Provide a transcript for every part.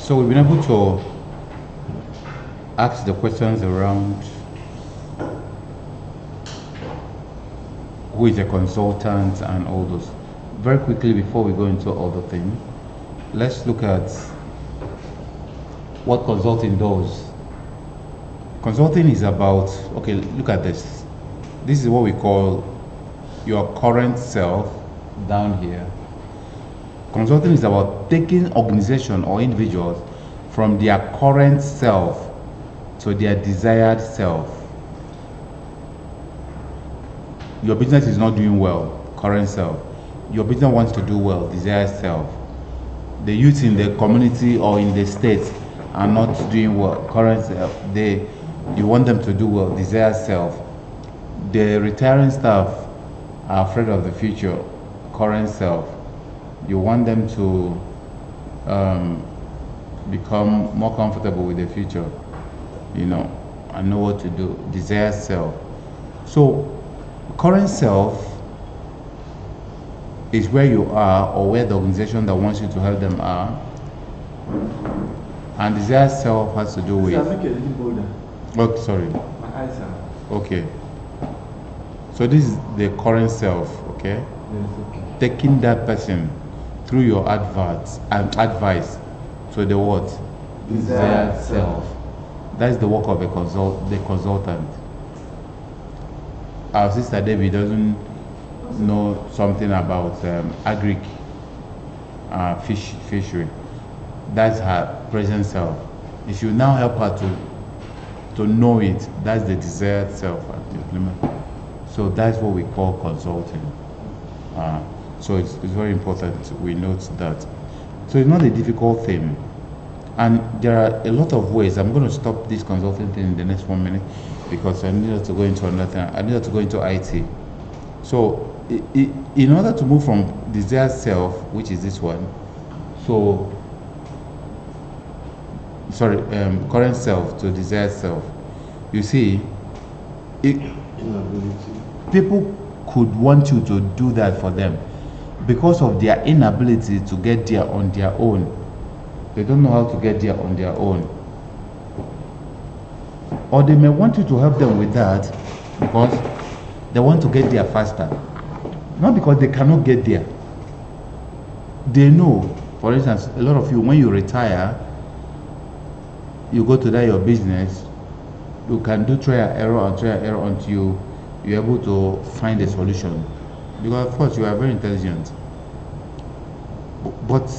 So we've been able to ask the questions around who is a consultant and all those. Very quickly, before we go into other things, let's look at what consulting does. Consulting is about, okay, look at this. This is what we call your current self down here. Consulting is about taking organization or individuals from their current self to their desired self. Your business is not doing well, current self. Your business wants to do well, desired self. The youth in the community or in the state are not doing well, current self. You want them to do well, desired self. The retiring staff are afraid of the future, current self. You want them to become more comfortable with the future, and know what to do, desired self. So current self is where you are or where the organization that wants you to help them are, and desired self has to do with. Oh, sorry. My eyes are. Okay. So this is the current self, okay? Yes, okay. Taking that person through your advice to the what? Desired self. That's the work of the consultant. Our sister Debbie doesn't know something about agric fishery. That's her present self. If you now help her to know it, that's the desired self and implement. So that's what we call consulting. So it's very important we note that. So it's not a difficult thing. And there are a lot of ways. I'm going to stop this consulting thing in the next 1 minute because I need to go into another thing. I need to go into IT. So in order to move from desired self, which is this one, current self to desired self, you see, people could want you to do that for them because of their inability to get there on their own. They don't know how to get there on their own. Or they may want you to help them with that because they want to get there faster. Not because they cannot get there. They know, for instance, a lot of you, when you retire, you go to your business, you can do trial error until you're able to find a solution. Because of course you are very intelligent. But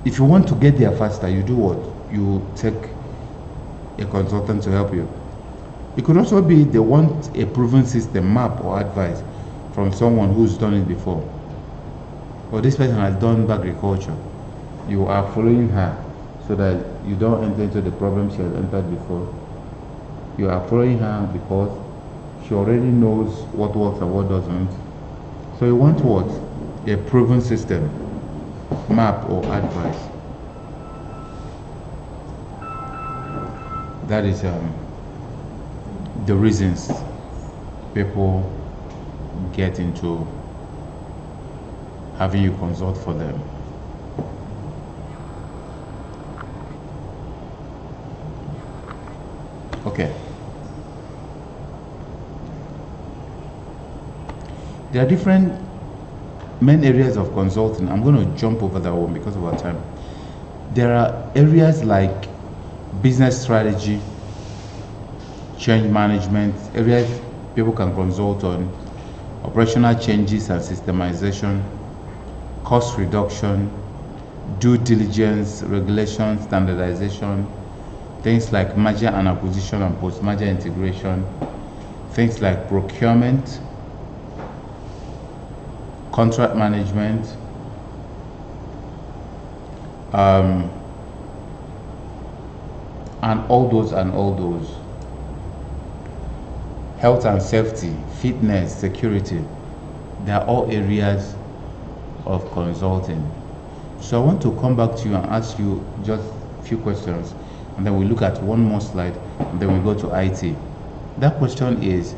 if you want to get there faster, you do what? You take a consultant to help you. It could also be they want a proven system, map or advice from someone who's done it before. Or this person has done agriculture. You are following her so that you don't enter into the problem she has entered before. You are following her because she already knows what works and what doesn't. So you want what? A proven system, map or advice. That is the reasons people get into having you consult for them. Okay. There are different main areas of consulting. I'm going to jump over that one because of our time. There are areas like business strategy, change management, areas people can consult on, operational changes and systemization, cost reduction, due diligence, regulation, standardization, things like merger and acquisition and post-merger integration, things like procurement, contract management, and all those. Health and safety, fitness, security, they are all areas of consulting. So I want to come back to you and ask you just a few questions, and then we look at one more slide, and then we go to IT. That question is,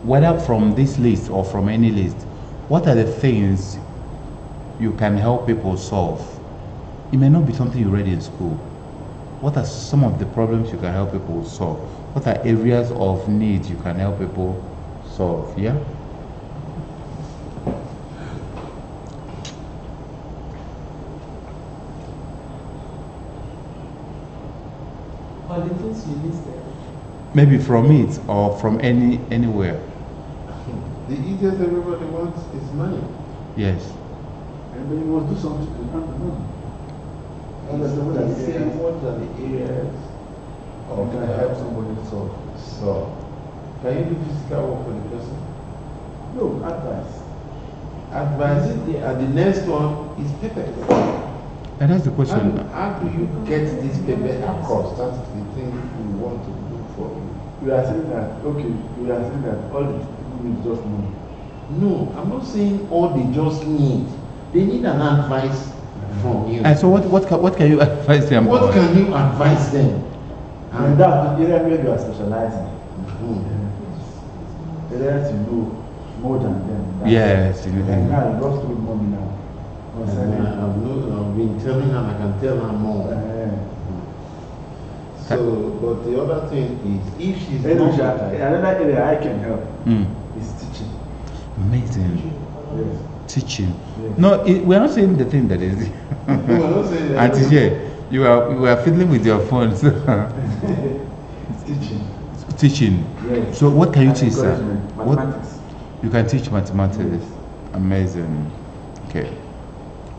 whether from this list or from any list, what are the things you can help people solve? it may not be something you read in school. What are some of the problems you can help people solve? What are areas of need you can help people solve? Yeah? Or the things you listed. Maybe from it or from anywhere. The easiest everybody wants is money. Yes. And then you must do something to earn the money. And that's what I He's say. saying what are the areas Or can I help somebody solve? So, can you do physical work for the person? No, advice. Advice, and the next one is paper. And that's the question. How do you get this paper across? That's the thing we want to do for you. We are saying that, okay, we are saying that all the people need just money. No, I'm not saying all they just need. They need an advice from you. And so what can you advise them? What on? can you advise them? And that's the area where you are specializing. Mhm. The areas you know more than them. That's Yes. it. And now you lost with money now. And I've been telling her, I can tell her more. So, but the other thing is, if she's not, Another area I can help Mm. is teaching. Amazing. Yes. Teaching. Yes. No, we're not saying the thing that is. we're not saying that. Auntie J, you are fiddling with your phones. It's teaching. Teaching. Yes. So what can you And teach, sir? encouragement, What Mathematics. you can teach mathematics. Yes. Amazing. Okay.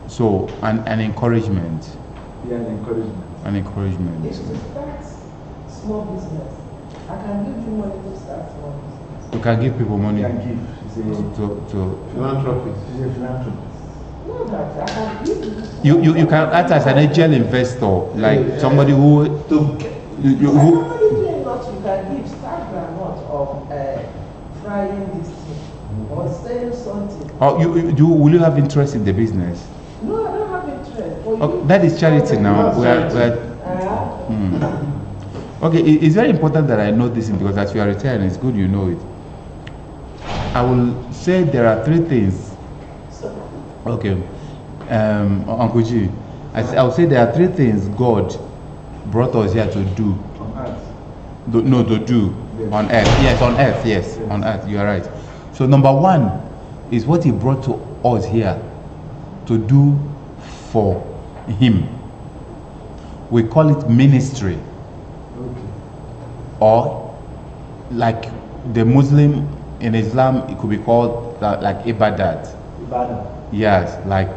So an encouragement. Yeah, and encouragement. An encouragement. If to start small business, I can give you money to start small business. You can give people money You can give. She's to Philanthropist. a philanthropist. No, that I can give you. you can act as an angel investor, like somebody who To who Somebody doing what you can give, start granite of frying this thing or selling something. or will you have interest in the business? No, I don't have interest. For Oh, you, that is charity now. That's charity. Okay, it's very important that I know this because as you are retiring, it's good you know it. I will say there are three things. so, Okay, Uncle G, I will say there are three things God brought us here to do. On earth. To do Yes. on earth. Yes, on earth. Yes, Yes. on earth. You are right. So number one is what He brought to us here to do for Him. We call it ministry, Okay. or like the Muslim in Islam, it could be called like ibadat. Ibadan. Yes, like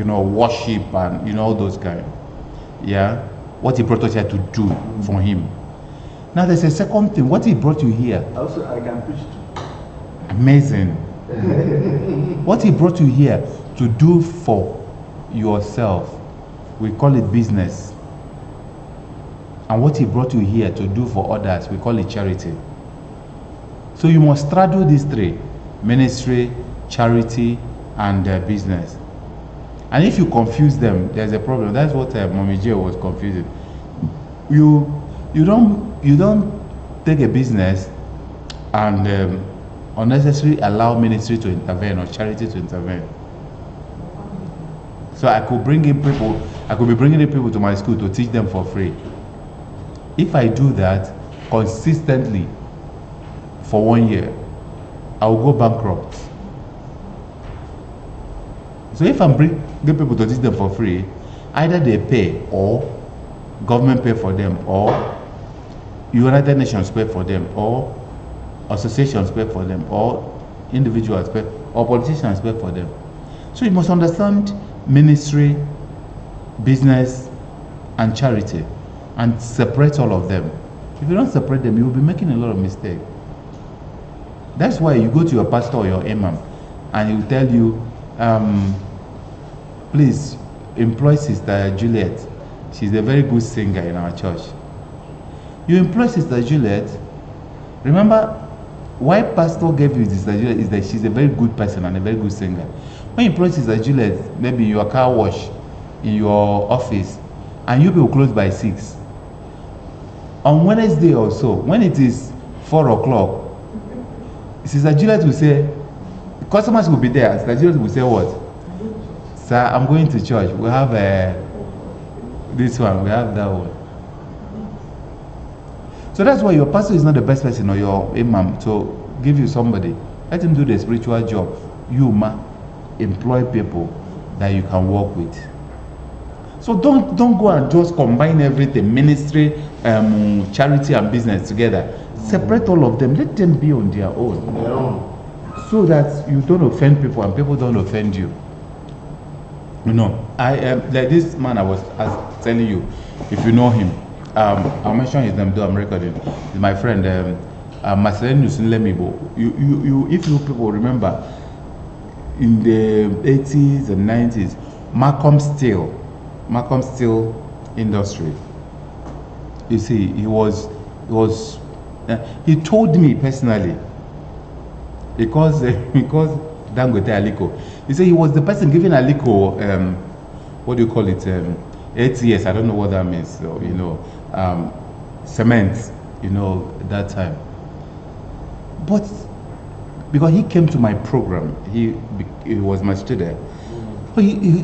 worship and all those kind. Yeah, what He brought us here to do for Him. Now there's a second thing. What He brought you here. Also, I can preach to. Amazing. What He brought you here to do for yourself, we call it business. And what He brought you here to do for others, we call it charity. So you must straddle these three: ministry, charity, and business. And if you confuse them, there's a problem. That's what Mommy J was confusing. You don't take a business and unnecessarily allow ministry to intervene or charity to intervene. So I could be bringing in people to my school to teach them for free. If I do that consistently for 1 year, I will go bankrupt. So if I'm bringing people to teach them for free, either they pay or government pay for them, or United Nations pay for them, or associations pay for them, or individuals pay, or politicians pay for them. So you must understand ministry, business, and charity, and separate all of them. If you don't separate them, you will be making a lot of mistakes. That's why you go to your pastor or your imam, and he will tell you, please employ Sister Juliet. She's a very good singer in our church. You employ Sister Juliet. Remember, why pastor gave you Sister Juliet is that she's a very good person and a very good singer. When you employ Sister Juliet, maybe in your car wash, in your office, and you will close by 6. On Wednesday also, when it is 4 o'clock, Sister Juliet will say, customers will be there. Sister Juliet will say what? Sir, I'm going to church. We have this one, we have that one. So that's why your pastor is not the best person or your imam to give you somebody. Let him do the spiritual job. You, employ people that you can work with. So don't go and just combine everything, ministry, charity and business together. Separate all of them. Let them be on their own. So that you don't offend people and people don't offend you. You know, I am like this man I was telling you, if you know him, I'll mention his name though I'm recording. He's my friend, Misdiagnosis Lemibo. You if you people remember, in the 80s and 90s, Malcolm Steel industry. You see, he told me personally, because Dangote Aliko, he said he was the person giving Aliko, what do you call it, ATS, I don't know what that means, so, you know, cement, you know, that time. But because he came to my program, he was my student.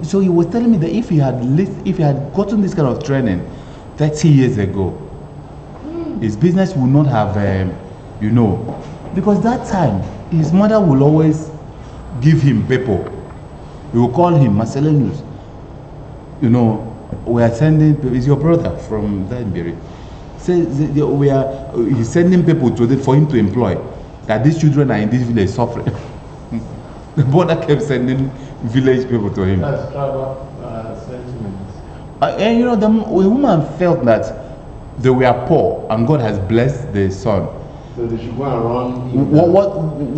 So he was telling me that if he had gotten this kind of training 30 years ago, his business would not have, you know, because that time his mother will always give him people. He will call him Miscellaneous. You know, we are sending. Is your brother from Danbury? He's sending people for him to employ. That these children are in this village suffering. The brother kept sending village people to him. That's tribal sentiments. And you know, the woman felt that they were poor and God has blessed the son. So they should go and run.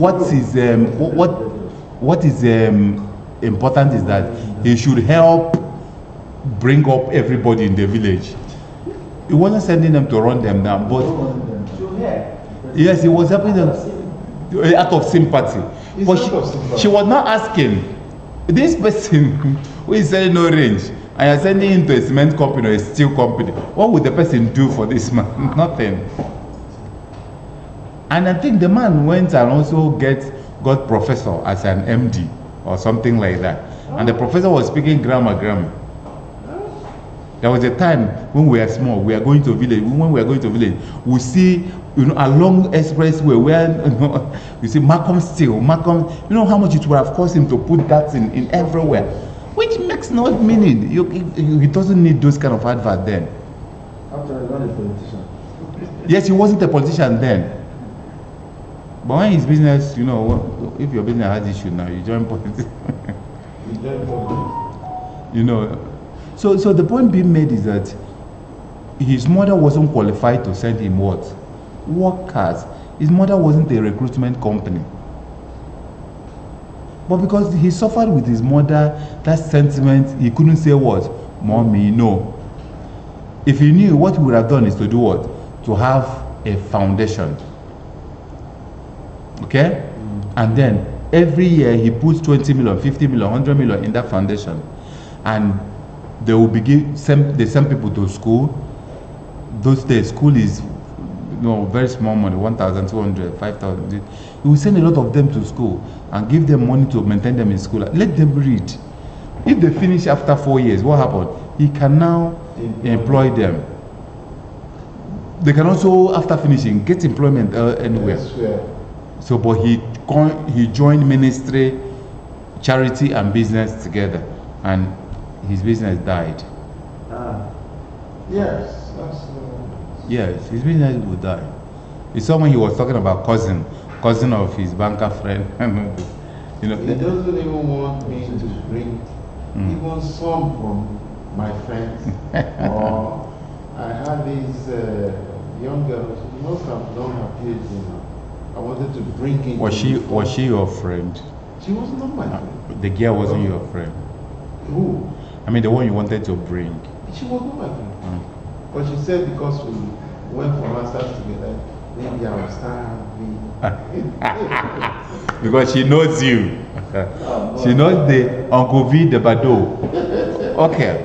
What is important is that he should help bring up everybody in the village. He wasn't sending them to run them down, but yes, he was helping them out of sympathy. But she was not asking, this person who is selling orange and you're sending him to a cement company or a steel company, what would the person do for this man? Nothing. And I think the man went and also got professor as an MD or something like that. And the professor was speaking grammar. There was a time when we were small, we are going to village. When we are going to village, we see, you know, along expressway where, you know, you see Malcolm Steel, you know how much it would have cost him to put that in everywhere, which makes no meaning. He doesn't need those kind of advert then. After I was a politician. Yes, he wasn't a politician then. But when his business, you know, if your business has issue now, you join politics. You know. So the point being made is that his mother wasn't qualified to send him what? Workers. His mother wasn't a recruitment company. But because he suffered with his mother, that sentiment, he couldn't say what? Mommy, no. If he knew, what he would have done is to do what? To have a foundation. Okay? And then every year he puts 20 million, 50 million, 100 million in that foundation. And they will begin, they send people to school. Those days, school is, you know, very small money, 1,200, 5,000. He will send a lot of them to school and give them money to maintain them in school. Let them read. If they finish after 4 years, what happened? He can now employ them. They can also, after finishing, get employment anywhere. Yes, So, but he joined ministry, charity, and business together, and his business died. yes, Yes, his business would die. It's someone he was talking about, cousin of his banker friend. You know. He doesn't even want me to bring even some from my friends. Or I had this young girl. She must have done her PhD now. I wanted to bring it. Was she your friend? She was not my friend. The girl wasn't your friend. Who? I mean, the one you wanted to bring. She was not my friend. But she said because we went for masters together, maybe I will start having. Because she knows you. She knows the Uncle V the Bado. Okay.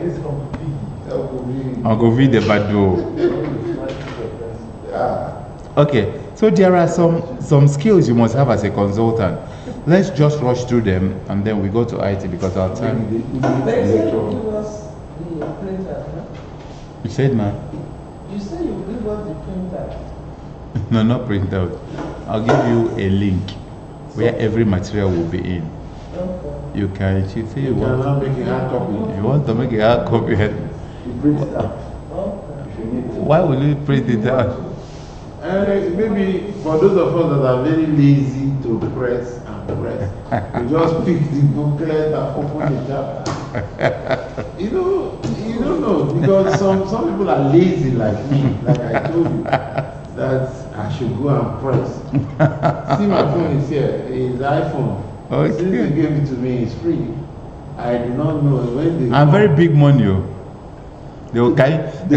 Uncle V the Bado. Okay. So there are some skills you must have as a consultant. let's just rush through them and then we go to IT because our time. They said you give us the printer, no? You said, man? You say you give us the printer. No, not printout. I'll give you a link where every material will be in. Okay. You can, if you say You you want, cannot make a hard copy. if you want to make a hard copy, You print it out Okay. if you need to. why will you print it out? Maybe for those of us that are very lazy to press and press, you just pick the booklet and open the chapter. You don't know, because some people are lazy like me, like I told you, that I should go and press. See, my phone is here, it's iPhone. Okay. Since they gave it to me, it's free. I do not know when they I'm very big money. Oh. They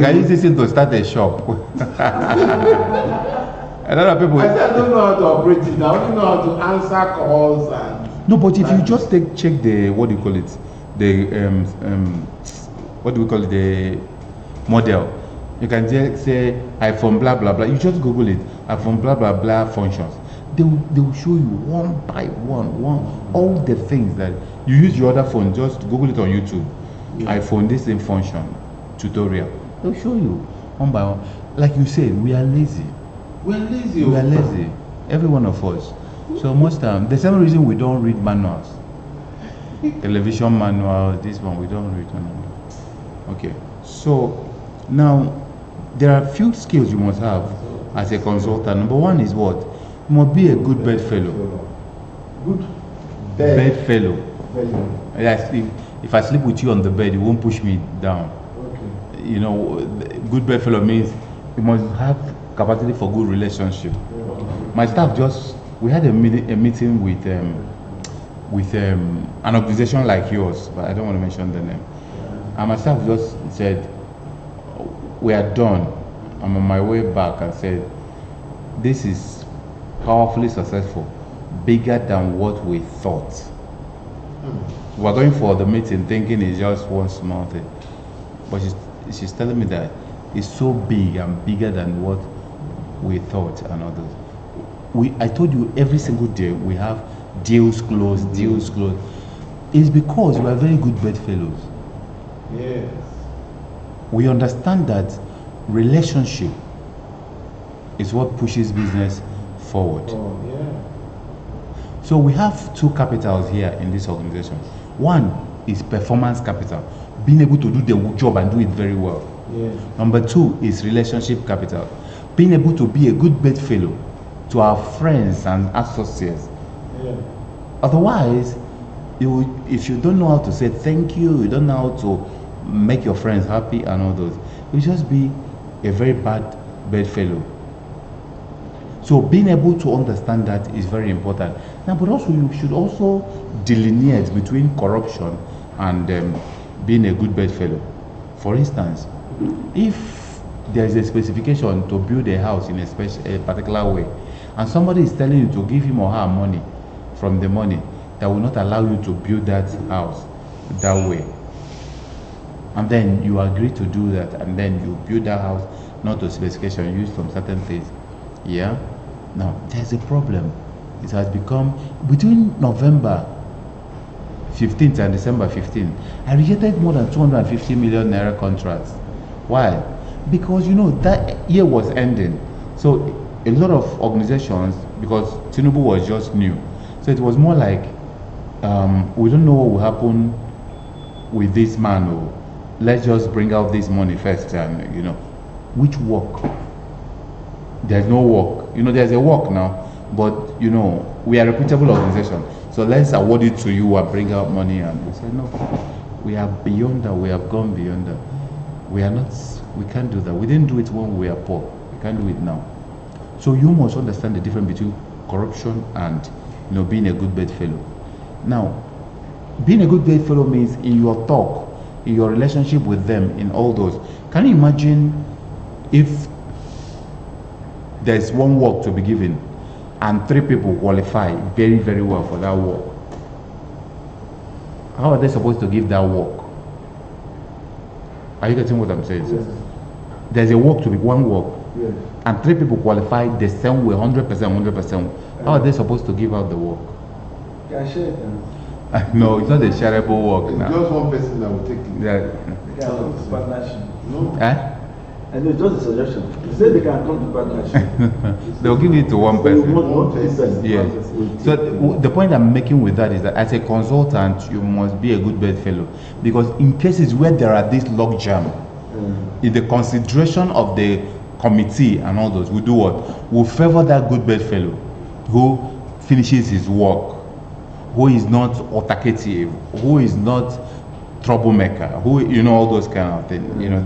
can use this thing to start a shop. A lot of people. I said I don't know how to operate it. I only know how to answer calls and. No, but if you just check the, what do you call it, the what do we call it, the model, you can just say iPhone blah blah blah. You just Google it, iPhone blah blah blah functions. They will show you one by one all the things that you use your other phone. Just Google it on YouTube. Yeah. iPhone this thing function tutorial. They'll show you one by one. Like you said, we are lazy. We're lazy. We are lazy. Every one of us. So most time, the same reason we don't read manuals. Television manual, this one we don't read manual. Okay. So now there are few skills you must have as a consultant. Number one is what? You must be a good bedfellow. Good Bedfellow. fellow. Yes, if I sleep with you on the bed, you won't push me down. Okay. You know, good bedfellow means you must have capacity for good relationship. My staff we had a meeting with an organization like yours, but I don't want to mention the name. And my staff just said, we are done. I'm on my way back and said, this is powerfully successful, bigger than what we thought. We're going for the meeting thinking it's just one small thing. But she's telling me that it's so big and bigger than what we thought and others. I told you every single day we have deals closed. It's because we are very good bedfellows. Yes. We understand that relationship is what pushes business forward. Oh, yeah. So we have two capitals here in this organization. One is performance capital, being able to do the job and do it very well. Yes. Number two is relationship capital, being able to be a good bedfellow to our friends and associates. Yeah. Otherwise, if you don't know how to say thank you, you don't know how to make your friends happy and all those, you'll just be a very bad bedfellow. So being able to understand that is very important. Now, but also you should also delineate between corruption and being a good bedfellow. For instance, if there is a specification to build a house in a particular way, and somebody is telling you to give him or her money from the money that will not allow you to build that house that way, and then you agree to do that, and then you build that house not to specification, use some certain things, yeah. Now there's a problem. It has become between November 15th and December 15th, I rejected more than 250 million naira contracts. Why? Because that year was ending, so a lot of organizations, because Tinubu was just new, so it was more like we don't know what will happen with this man, or let's just bring out this money first, and which work? There's no work. There's a work now, but we are a reputable organization, so let's award it to you and bring out money. And we said no, we are beyond that. We have gone beyond that. We can't do that. We didn't do it when we were poor. We can't do it now. So you must understand the difference between corruption and being a good bedfellow. Now, being a good bedfellow means in your talk, in your relationship with them, in all those. Can you imagine if there's one work to be given and 3 people qualify very, very well for that work? How are they supposed to give that work? Are you getting what I'm saying? Yes. There's a work to be one work, Yes. and 3 people qualify the same way, 100%. How are they supposed to give out the work? Can share it. No, it's not a shareable work It's now. just one person that will take it. Yeah. Can come to partnership. No. Eh? And it's just a suggestion. They say they can come to partnership. They'll give it to one So you person. want one person. Yes. So the point I'm making with that is that as a consultant, you must be a good bedfellow, because in cases where there are this logjam, in the consideration of the committee and all those, we do what? We favor that good bedfellow who finishes his work, who is not altercative, who is not troublemaker, who, you know, all those kind of things. You know,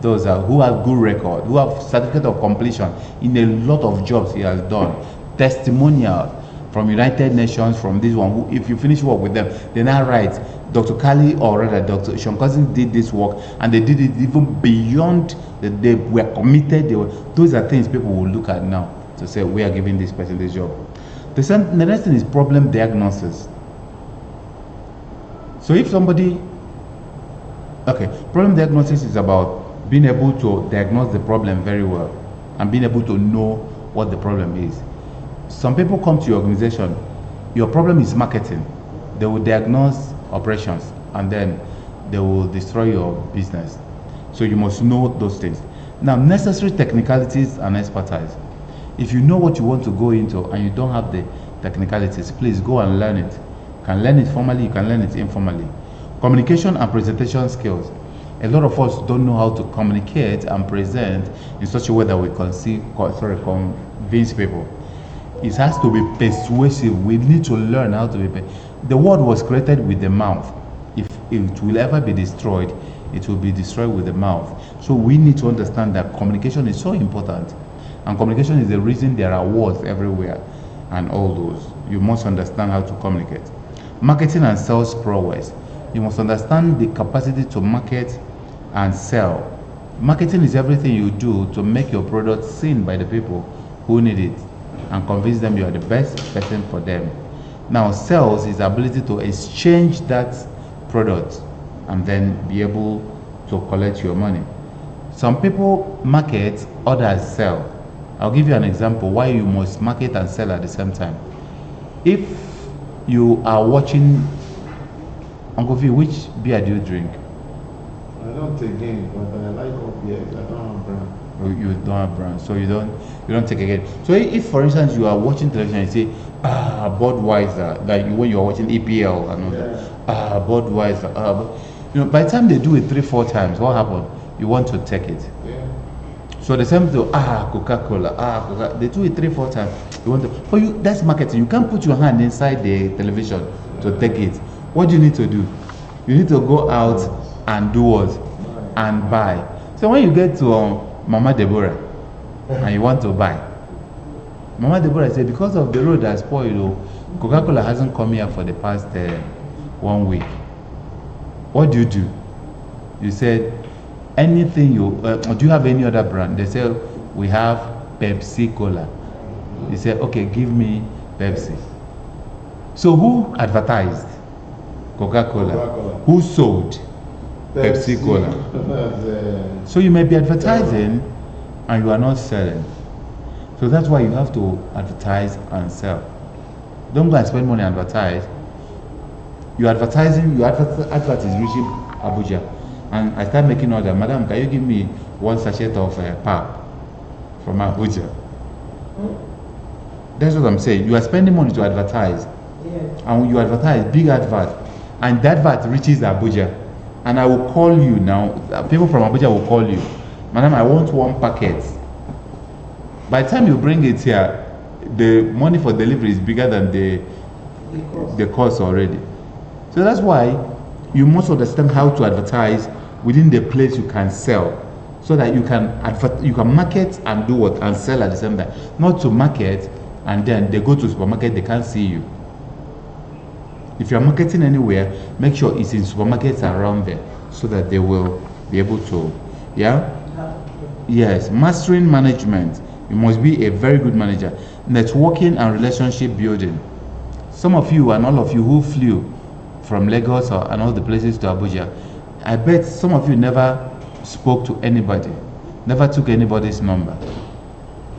those are who have good record, who have certificate of completion in a lot of jobs he has done, testimonial from United Nations, from this one. Who, if you finish work with them, they now write, Dr. Kali, or rather Dr. Sean Cousins did this work, and they did it even beyond that they were committed. Those are things people will look at now to say, we are giving this person this job. The next thing is problem diagnosis. So if somebody, problem diagnosis is about being able to diagnose the problem very well and being able to know what the problem is. Some people come to your organization, your problem is marketing. They will diagnose operations and then they will destroy your business. So you must know those things. Now, necessary technicalities and expertise. If you know what you want to go into and you don't have the technicalities, please go and learn it. You can learn it formally, you can learn it informally. Communication and presentation skills. A lot of us don't know how to communicate and present in such a way that we convince people. It has to be persuasive. We need to learn how to be. The world was created with the mouth. If it will ever be destroyed, it will be destroyed with the mouth. So we need to understand that communication is so important. And communication is the reason there are wars everywhere and all those. You must understand how to communicate. Marketing and sales prowess. You must understand the capacity to market and sell. Marketing is everything you do to make your product seen by the people who need it and convince them you are the best person for them. Now, sales is the ability to exchange that product and then be able to collect your money. Some people market, others sell. I'll give you an example why you must market and sell at the same time. If you are watching, Uncle V, which beer do you drink? I don't take again, but I like all beers. I don't have brand. You don't have brand, so you don't take again. So if for instance you are watching television and you say, Budweiser, like when you are watching EPL and all that, Budweiser, you know, by the time they do it 3-4 times, what happens? You want to take it. Yeah. So the same thing, Coca-Cola, Coca, they do it 3-4 times. You want to, but that's marketing. You can't put your hand inside the television to take it. What do you need to do? You need to go out and do what? And buy. So when you get to Mama Deborah and you want to buy, Mama Deborah said, because of the road that's spoiled, Coca-Cola hasn't come here for the past 1 week. What do? You said, anything do you have any other brand? They said, we have Pepsi Cola. You said, okay, give me Pepsi. So who advertised? Coca-Cola. Who sold? Pepsi Cola. So you may be advertising and you are not selling. So that's why you have to advertise and sell. Don't go and spend money and advertise. You're advertising, your advert is reaching Abuja. And I start making order. Madam, can you give me 1 sachet of pap from Abuja? That's what I'm saying. You are spending money to advertise. Yes. And you advertise, big advert. And that advert reaches Abuja. And I will call you now. People from Abuja will call you. Madam, I want 1 packet. By the time you bring it here, the money for delivery is bigger than the cost already. So that's why you must understand how to advertise within the place you can sell, so that you can market and do what, and sell at the same time. Not to market and then they go to supermarket, they can't see you. If you are marketing anywhere, make sure it's in supermarkets around there so that they will be able to, Yes, mastering management. You must be a very good manager. Networking and relationship building. Some of you and all of you who flew from Lagos and all the places to Abuja, I bet some of you never spoke to anybody, never took anybody's number.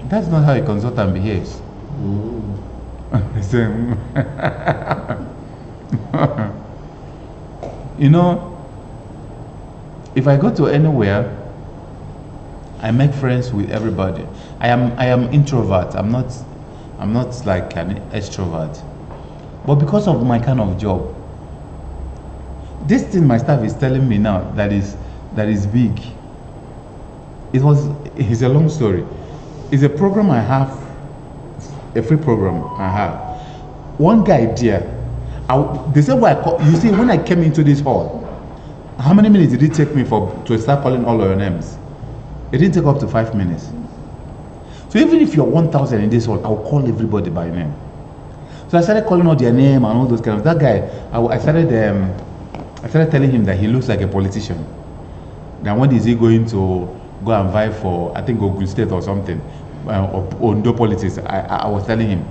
That's not how a consultant behaves. So, you know, if I go to anywhere, I make friends with everybody. I am introvert. I'm not like an extrovert. But because of my kind of job, this thing my staff is telling me now that is big. It's a long story. It's a program I have, a free program I have. One guy there, they said, you see, when I came into this hall, how many minutes did it take me to start calling all of your names? It didn't take up to 5 minutes. So even if you're 1,000 in this hall, I'll call everybody by name. So I started calling out their name and all those kind of. That guy, I started telling him that he looks like a politician. Then when is he going to go and vie for, I think, Ogun State or something, or Ondo politics? I was telling him.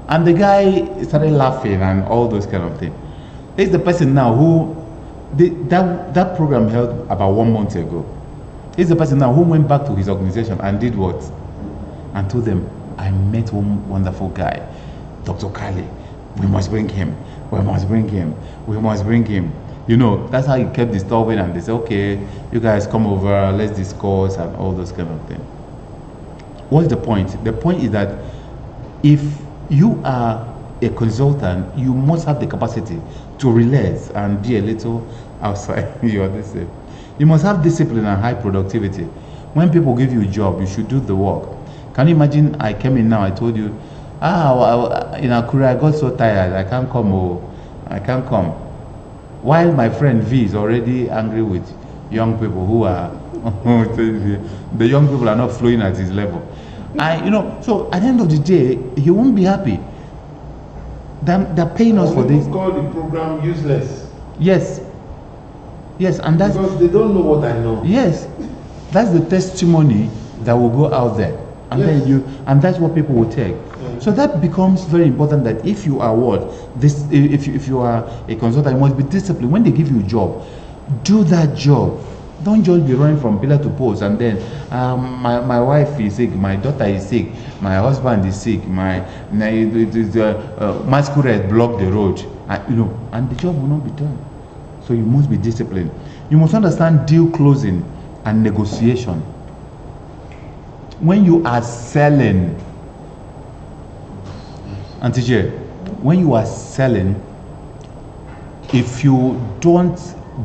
And the guy started laughing and all those kind of things. There's the person now who, that program held about 1 month ago. He's the person now who went back to his organization and did what? And told them, I met one wonderful guy, Dr. Kali. We must bring him. We must bring him. We must bring him. You know, that's how he kept disturbing, and they said, okay, you guys come over, let's discuss and all those kind of things. What's the point? The point is that if you are a consultant, you must have the capacity to relax and be a little outside your discipline. You must have discipline and high productivity. When people give you a job, you should do the work. Can you imagine I came in now, I told you, in Akure, I got so tired, I can't come. I can't come. While my friend V is already angry with young people who are, the young people are not flowing at his level. So at the end of the day, he won't be happy. They're paying us for this. Call the program useless. Yes, and that's because they don't know what I know. Yes, that's the testimony that will go out there, and yes. And that's what people will take. So that becomes very important. That if you are if you are a consultant, you must be disciplined. When they give you a job, do that job. Don't just be running from pillar to post, and then my wife is sick, my daughter is sick, my husband is sick, masquerade blocked the road, and the job will not be done. So you must be disciplined. You must understand deal closing and negotiation. When you are selling, Auntie J, when you are selling, if you don't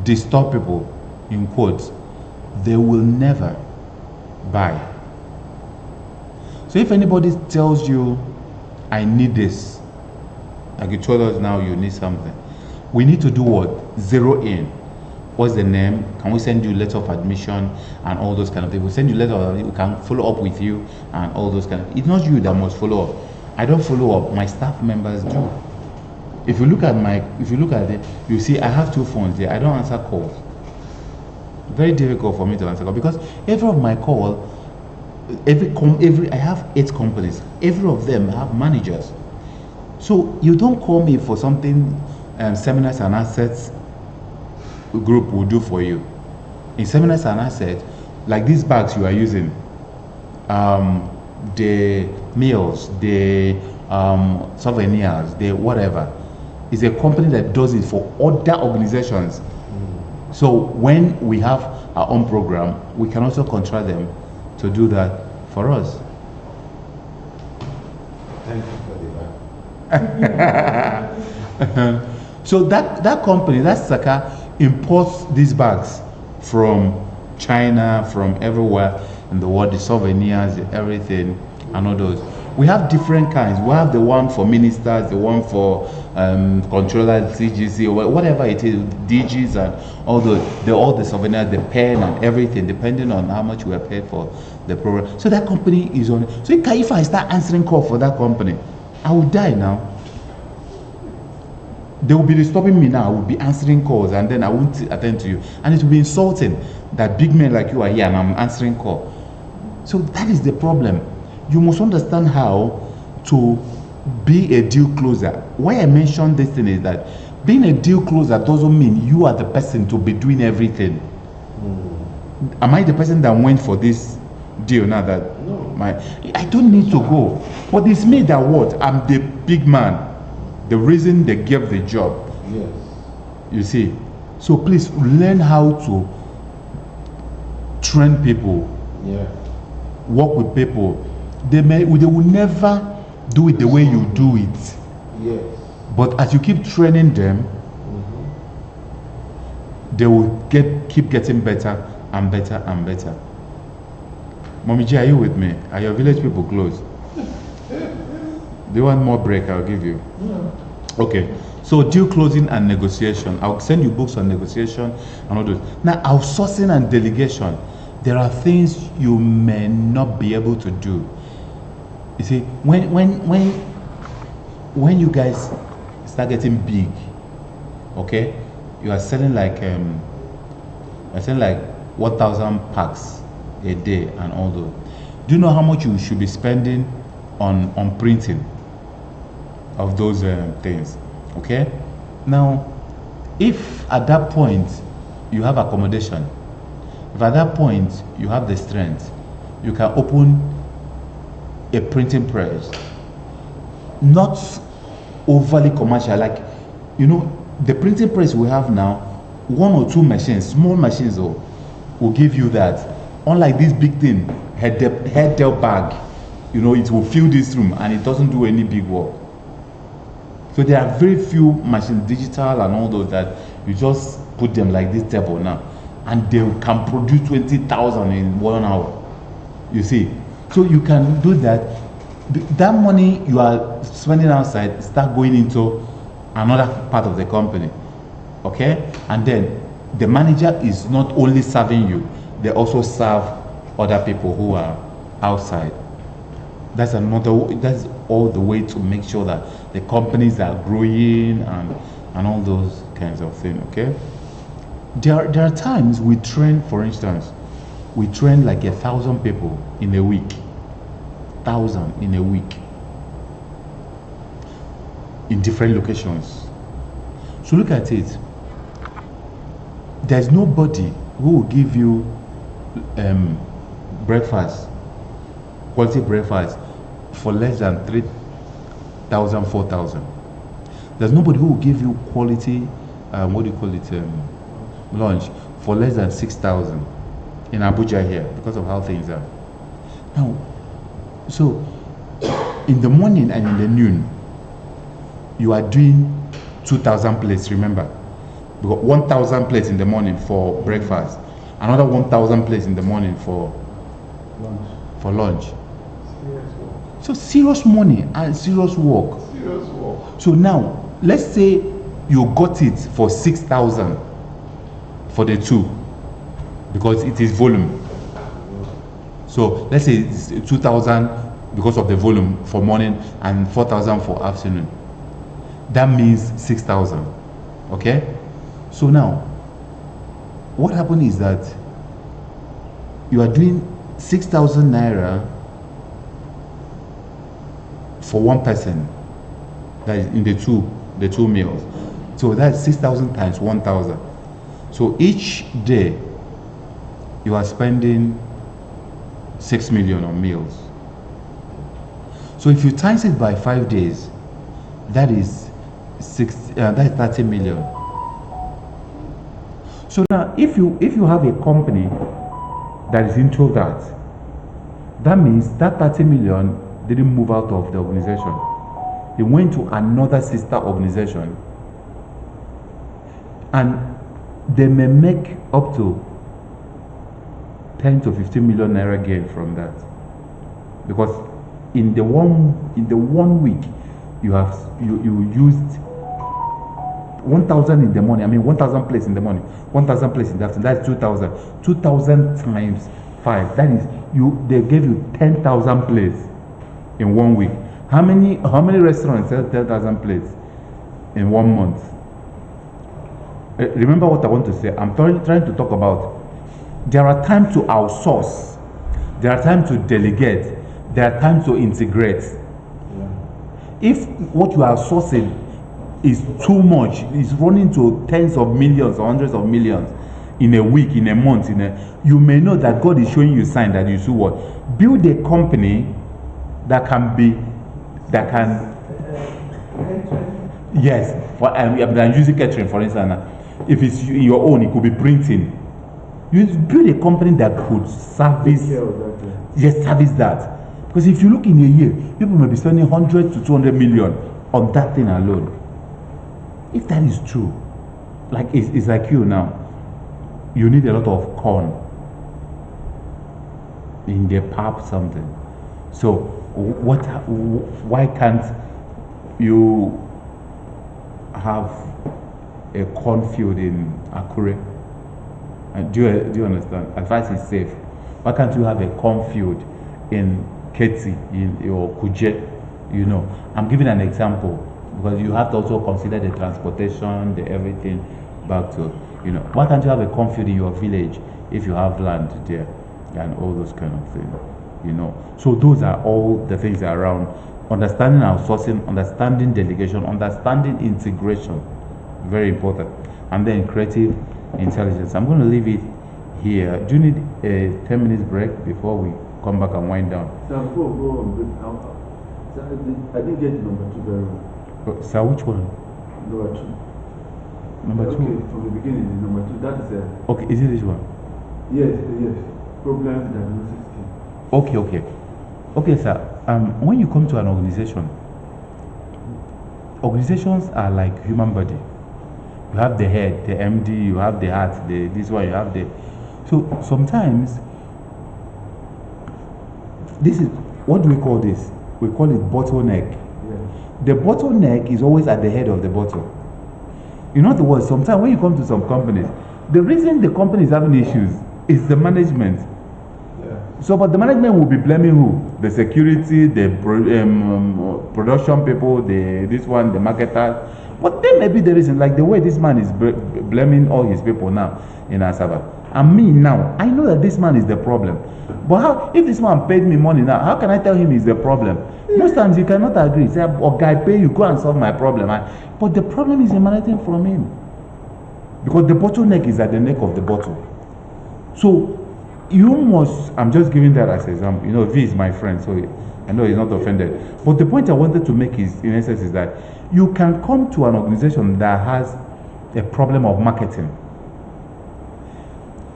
disturb people, in quotes, they will never buy. So if anybody tells you, I need this, like you told us now you need something, we need to do what? Zero in. What's the name? Can we send you a letter of admission and all those kind of things? We send you a letter, we can follow up with you and all those kind of. It's not you that must follow up. I don't follow up. My staff members do. If you look at it, you see I have 2 phones there. I don't answer calls. Very difficult for me to answer calls because every of my call, I have 8 companies. Every of them have managers. So you don't call me for something. Seminars and assets group will do for you. In seminars and assets, like these bags you are using, the meals, the souvenirs, the whatever, is a company that does it for other organizations. So when we have our own program, we can also contract them to do that for us. Thank you for the back. So that company, that Saka, imports these bags from China, from everywhere in the world, the souvenirs, everything, and all those. We have different kinds. We have the one for ministers, the one for controllers, CGC, or whatever it is, DGs, and all the souvenirs, the pen and everything, depending on how much we are paid for the program. So that company is on. So if I start answering call for that company, I will die now. They will be disturbing me now. I will be answering calls, and then I won't attend to you, and it will be insulting that big men like you are here and I'm answering call. So that is the problem. You must understand how to be a deal closer. Why I mentioned this thing is that being a deal closer doesn't mean you are the person to be doing everything. Am I the person that went for this deal now? That no. I don't need to go, but it's me that what I'm the big man, the reason they gave the job. Yes. You see, so please learn how to train people, Yeah. work with people. They will never do it the way you do it, Yes. but as you keep training them, they will keep getting better and better and better. Mommy G, are you with me? Are your village people close? Do you want more break? I'll give you. No. Okay. So deal closing and negotiation. I'll send you books on negotiation and all those. Now, outsourcing and delegation. There are things you may not be able to do. You see, when you guys start getting big, okay, you are selling like 1,000 packs a day and all those. Do you know how much you should be spending on printing of those things? Okay. Now, if at that point you have accommodation, if at that point you have the strength, you can open a printing press, not overly commercial, like, you know, the printing press we have now, 1 or 2 machines, small machines will give you that. Unlike this big thing, head dealt bag, you know, it will fill this room and it doesn't do any big work. So there are very few machines, digital and all those, that you just put them like this table now, and they can produce 20,000 in 1 hour. You see, so you can do that. That money you are spending outside start going into another part of the company, okay? And then the manager is not only serving you, they also serve other people who are outside. That's all the way to make sure that the companies are growing and all those kinds of things, okay? There are times we train, for instance, we train like 1,000 people in a week. 1,000 in a week. In different locations. So look at it. There's nobody who will give you breakfast, quality breakfast, for less than 3,000, 4,000. There's nobody who will give you quality, lunch for less than 6,000 in Abuja here, because of how things are. Now, so in the morning and in the noon, you are doing 2,000 plates, remember? You got 1,000 plates in the morning for breakfast, another 1,000 plates in the morning for lunch. So serious money and serious work. Serious work. So now, let's say you got it for 6,000 for the 2, because it is volume. So let's say it's 2,000 because of the volume for morning and 4,000 for afternoon. That means 6,000. Okay? So now, what happened is that you are doing 6,000 naira for one person. That is in the two meals. So that's 6,000 times 1,000. So each day you are spending 6 million on meals. So if you times it by 5 days, that is 30 million. So now if you have a company that is into that means that 30 million didn't move out of the organization. It went to another sister organization, and they may make up to 10 to 15 million naira gain from that, because in the one week you used 1,000 in the morning. I mean 1,000 plates in the morning, 1,000 plates in the afternoon. That's 2,000. 2,000 times 5. That is they gave you 10,000 plates in 1 week. How many restaurants sell 10,000 plates in 1 month? Remember what I want to say. I'm trying to talk about. There are times to outsource. There are times to delegate. There are times to integrate. Yeah. If what you are sourcing is too much, is running to tens of millions or hundreds of millions in a week, in a month, you may know that God is showing you sign that you should what? Build a company that can Yes, I'm using catering for instance. Now. If it's your own, it could be printing. You build a company that could service, yes, service that. Because if you look in a year, people may be spending 100 to 200 million on that thing alone. If that is true, like it's like you now, you need a lot of corn in the pap something. So why can't you have a cornfield in Akure? Do you understand? Advice is safe. Why can't you have a cornfield in Keti or Kuje? You know, I'm giving an example because you have to also consider the transportation, the everything back to, you know. Why can't you have a cornfield in your village if you have land there and all those kind of things? You know, so those are all the things around understanding outsourcing, understanding delegation, understanding integration, very important, and then creative intelligence. I'm going to leave it here. Do you need a 10 minutes break before we come back and wind down? Sir, before we go on, sir, I didn't get number 2 very well. Sir, which one? Number 2. Number 2? Okay, from the beginning, number 2. That is okay, is it this one? Yes. Problem diagnosis team. Okay, sir. When you come to an organization, organizations are like human body. You have the head, the MD, you have the heart, this one, you have the. So sometimes, this is, what do we call this? We call it bottleneck. Yeah. The bottleneck is always at the head of the bottle. In other words, sometimes when you come to some companies, the reason the company is having issues is the management. So, but the management will be blaming who? The security, the production people, this one, the marketers. But there may be the reason, like the way this man is blaming all his people now in Asaba. And me now, I know that this man is the problem. But how, if this man paid me money now, how can I tell him he's the problem? Most times you cannot agree. Say, oh, guy, pay you, go and solve my problem. But the problem is emanating from him. Because the bottleneck is at the neck of the bottle. So, you must, I'm just giving that as an example. You know, V is my friend, so I know he's not offended. But the point I wanted to make is, in essence, is that you can come to an organization that has a problem of marketing.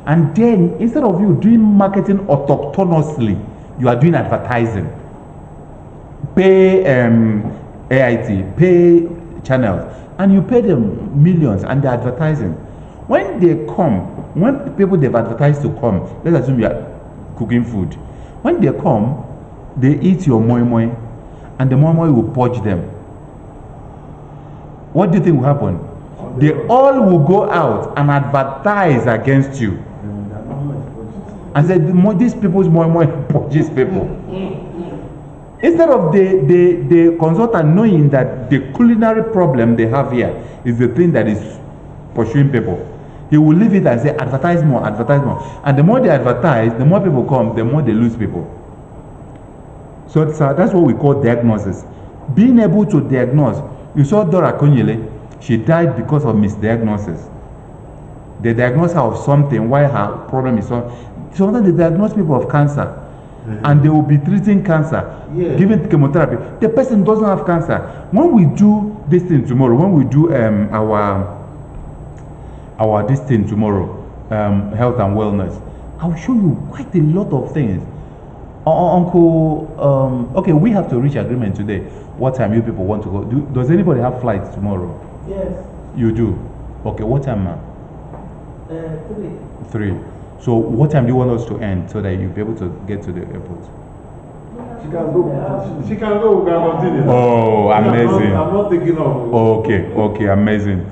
And then, instead of you doing marketing autochtonously, you are doing advertising. Pay AIT, pay channels, and you pay them millions and they're advertising. When they come, when people they've advertised to come, let's assume you are cooking food. When they come, they eat your moi moi, and the moi moi will purge them. What do you think will happen? They all will go out and advertise against you. And say, these people's moi moi purges people. Instead of the consultant knowing that the culinary problem they have here is the thing that is pursuing people, he will leave it and say, advertise more. And the more they advertise, the more people come, the more they lose people. So that's what we call diagnosis. Being able to diagnose. You saw Dora Konyele, she died because of misdiagnosis. They diagnosed her of something, why her problem is so. Sometimes they diagnose people of cancer. And they will be treating cancer, giving chemotherapy. The person doesn't have cancer. When we do this thing tomorrow, when we do our this thing tomorrow, health and wellness, I'll show you quite a lot of things. Uncle, okay, we have to reach agreement today. What time you people want to go? Does anybody have flights tomorrow? Yes. You do? Okay, what time, ma'am? 3. 3. So what time do you want us to end so that you'll be able to get to the airport? She can go. She can go. We can continue. Oh, amazing. I'm not thinking of. Okay, amazing.